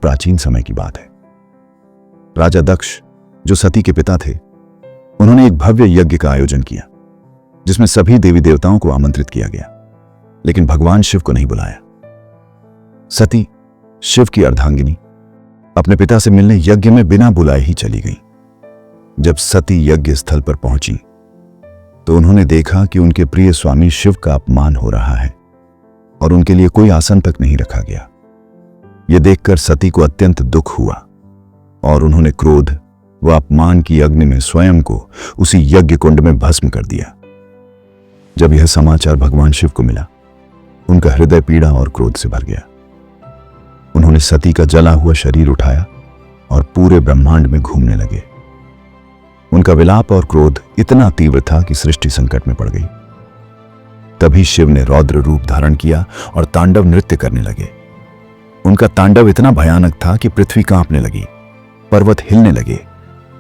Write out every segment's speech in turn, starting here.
प्राचीन समय की बात है। राजा दक्ष, जो सती के पिता थे, उन्होंने एक भव्य यज्ञ का आयोजन किया जिसमें सभी देवी देवताओं को आमंत्रित किया गया, लेकिन भगवान शिव को नहीं बुलाया। सती, शिव की अर्धांगिनी, अपने पिता से मिलने यज्ञ में बिना बुलाए ही चली गई। जब सती यज्ञ स्थल पर पहुंची तो उन्होंने देखा कि उनके प्रिय स्वामी शिव का अपमान हो रहा है और उनके लिए कोई आसन तक नहीं रखा गया। यह देखकर सती को अत्यंत दुख हुआ और उन्होंने क्रोध व अपमान की अग्नि में स्वयं को उसी यज्ञ कुंड में भस्म कर दिया। जब यह समाचार भगवान शिव को मिला, उनका हृदय पीड़ा और क्रोध से भर गया। उन्होंने सती का जला हुआ शरीर उठाया और पूरे ब्रह्मांड में घूमने लगे। उनका विलाप और क्रोध इतना तीव्र था कि सृष्टि संकट में पड़ गई। तभी शिव ने रौद्र रूप धारण किया और तांडव नृत्य करने लगे। उनका तांडव इतना भयानक था कि पृथ्वी कांपने लगी, पर्वत हिलने लगे,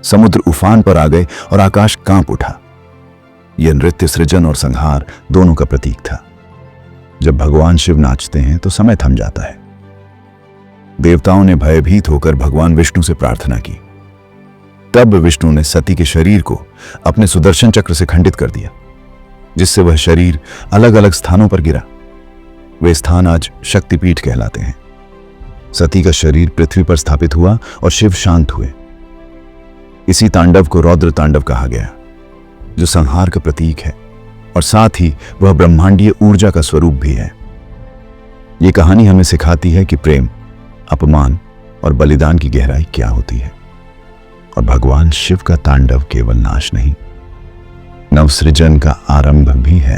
समुद्र उफान पर आ गए और आकाश कांप उठा। यह नृत्य सृजन और संहार दोनों का प्रतीक था। जब भगवान शिव नाचते हैं तो समय थम जाता है। देवताओं ने भयभीत होकर भगवान विष्णु से प्रार्थना की। तब विष्णु ने सती के शरीर को अपने सुदर्शन चक्र से खंडित कर दिया, जिससे वह शरीर अलग अलग स्थानों पर गिरा। वे स्थान आज शक्तिपीठ कहलाते हैं। सती का शरीर पृथ्वी पर स्थापित हुआ और शिव शांत हुए। इसी तांडव को रौद्र तांडव कहा गया, जो संहार का प्रतीक है और साथ ही वह ब्रह्मांडीय ऊर्जा का स्वरूप भी है। यह कहानी हमें सिखाती है कि प्रेम, अपमान और बलिदान की गहराई क्या होती है। और भगवान शिव का तांडव केवल नाश नहीं, नवसृजन का आरंभ भी है।